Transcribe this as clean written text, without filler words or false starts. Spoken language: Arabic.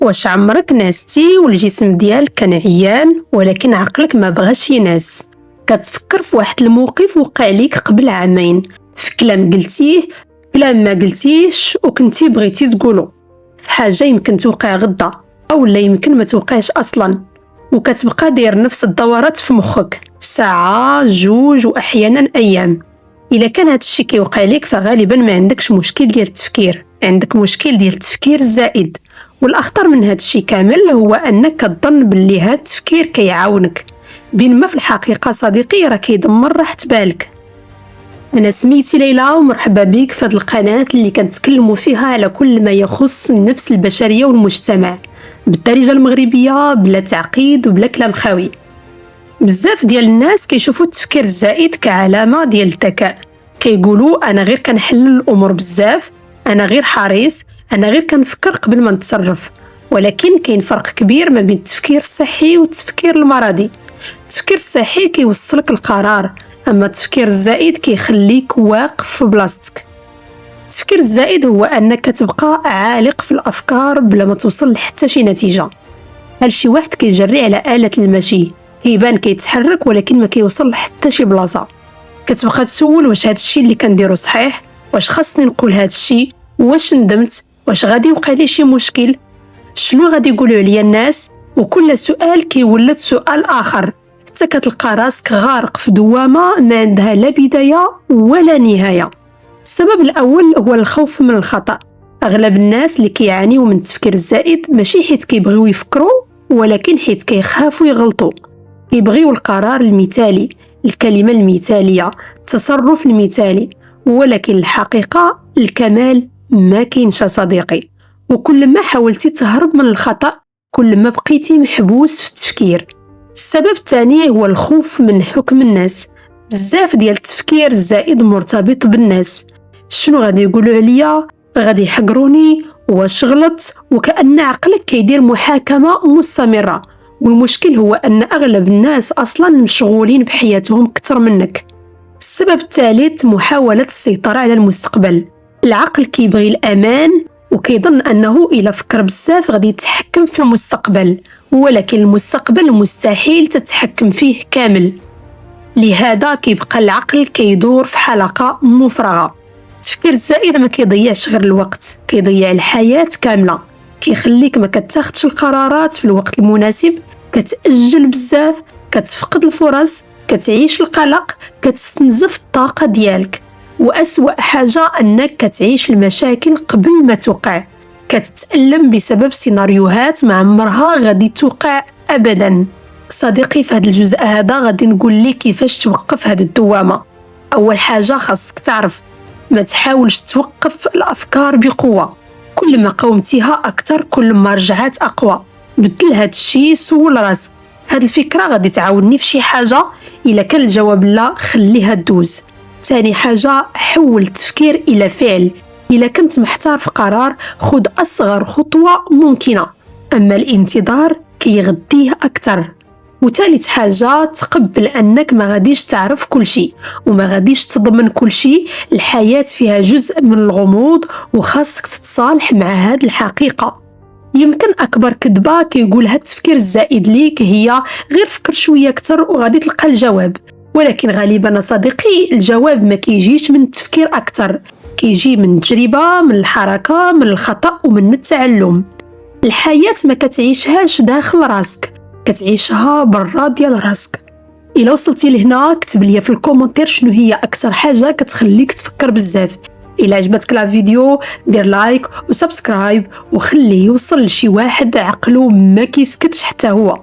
واش عمرك نعستي والجسم ديالك كان عيان ولكن عقلك ما بغاش ينعس؟ كتفكر في واحد الموقف وقع ليك قبل عامين، في كلام قلتيه، كلام ما قلتيش وكنتي بغيتي تقوله، في حاجة يمكن توقع غدا أولا يمكن ما توقعش أصلا، وكتبقى داير نفس الدورات في مخك ساعة جوج وأحيانا أيام. إلا كان هاد الشي كيوقع ليك فغالبا ما عندكش مشكل ديال التفكير، عندك مشكل ديال التفكير الزائد. والأخطر من هاد الشي كامل هو أنك كتظن باللي هاد التفكير كيعاونك، بينما في الحقيقة صديقي راه كيدمر راحة بالك. أنا سميتي ليلى ومرحبا بك في هاد القناة اللي كنتكلموا فيها على كل ما يخص النفس البشرية والمجتمع بالدارجة المغربية بلا تعقيد وبلا كلام خاوي. بزاف ديال الناس كيشوفوا التفكير الزائد كعلامة ديال الذكاء، كيقولوا أنا غير كنحلل الأمور بزاف، أنا غير حريص، أنا غير كنفكر قبل ما نتصرف. ولكن كاين فرق كبير ما بين التفكير الصحي والتفكير المرضي. التفكير الصحي كيوصلك القرار، أما التفكير الزائد كيخليك واقف في بلاصتك. التفكير الزائد هو أنك تبقى عالق في الأفكار بلا ما توصل لحتى شي نتيجة. بحال شي واحد كيجري على آلة المشي، كيبان كيتحرك ولكن ما كيوصل لحتى شي بلاصة. كتبقى تسول واش هاد الشي اللي كنديرو صحيح، واش خاصني نقول هاد الشي، واش ندمت، واش غادي يوقع لي شي مشكل، شنو غادي يقولوا عليا الناس. وكل سؤال كيولد سؤال آخر، حتى كتلقى راسك غارق في دوامة ما عندها لا بداية ولا نهاية. السبب الأول هو الخوف من الخطأ. أغلب الناس اللي كيعانيوا من التفكير الزائد ماشي حيت كيبغيو يفكروا، ولكن حيت كيخافوا يغلطوا، كيبغيو القرار المثالي، الكلمة المثالية، التصرف المثالي. ولكن الحقيقة الكمال ما كاينش صديقي، وكل ما حاولتي تهرب من الخطأ كل ما بقيتي محبوس في التفكير. السبب الثاني هو الخوف من حكم الناس. بزاف ديال التفكير الزائد مرتبط بالناس، شنو غادي يقولوا عليا، غادي يحقروني، واش غلط، وكأن عقلك كيدير محاكمة مستمرة. والمشكل هو أن أغلب الناس أصلا مشغولين بحياتهم أكثر منك. السبب الثالث محاولة السيطرة على المستقبل. العقل كيبغي الأمان وكيظن أنه إلا فكر بزاف غادي يتحكم في المستقبل، ولكن المستقبل مستحيل تتحكم فيه كامل. لهذا كيبقى العقل كيدور في حلقة مفرغة. التفكير الزائد ما كيضيعش غير الوقت، كيضيع الحياة كاملة، كيخليك ما كتاخدش القرارات في الوقت المناسب، كتأجل بزاف، كتفقد الفرص، كتعيش القلق، كتستنزف الطاقة ديالك. وأسوأ حاجة أنك كتعيش المشاكل قبل ما توقع، كتتألم بسبب سيناريوهات ما عمرها غادي توقع أبدا. صديقي في هذا الجزء هذا غادي نقول لك كيفاش توقف هذه الدوامة. أول حاجة خاصك تعرف ما تحاولش توقف الأفكار بقوة، كل ما قومتيها أكثر كل ما رجعت أقوى. بدل هاد الشي، سول راسك هاد الفكرة غادي تعاوني في شي حاجة؟ إلا كان الجواب لا خليها تدوز. ثاني حاجة، حول التفكير إلى فعل. إلا كنت محتار في قرار خذ أصغر خطوة ممكنة، أما الانتظار كيغديه أكثر. وثالث حاجة، تقبل أنك ما غاديش تعرف كل شيء وما غاديش تضمن كل شيء. الحياة فيها جزء من الغموض وخاصك تتصالح مع هذه الحقيقة. يمكن أكبر كذبة كيقولها التفكير الزائد ليك هي غير فكر شوية أكثر وغادي تلقى الجواب، ولكن غالبا صديقي الجواب ما كيجيش من التفكير أكثر، كيجي من التجربة، من الحركة، من الخطأ ومن التعلم. الحياة ما كتعيشهاش داخل راسك، كتعيشها برا ديال راسك. إلا وصلتي لهنا كتب لي في الكومنتير شنو هي أكثر حاجة كتخليك تفكر بزاف. إلا عجبتك الفيديو دير لايك وسبسكرايب وخليه يوصل لشي واحد عقله ما كيسكتش حتى هو.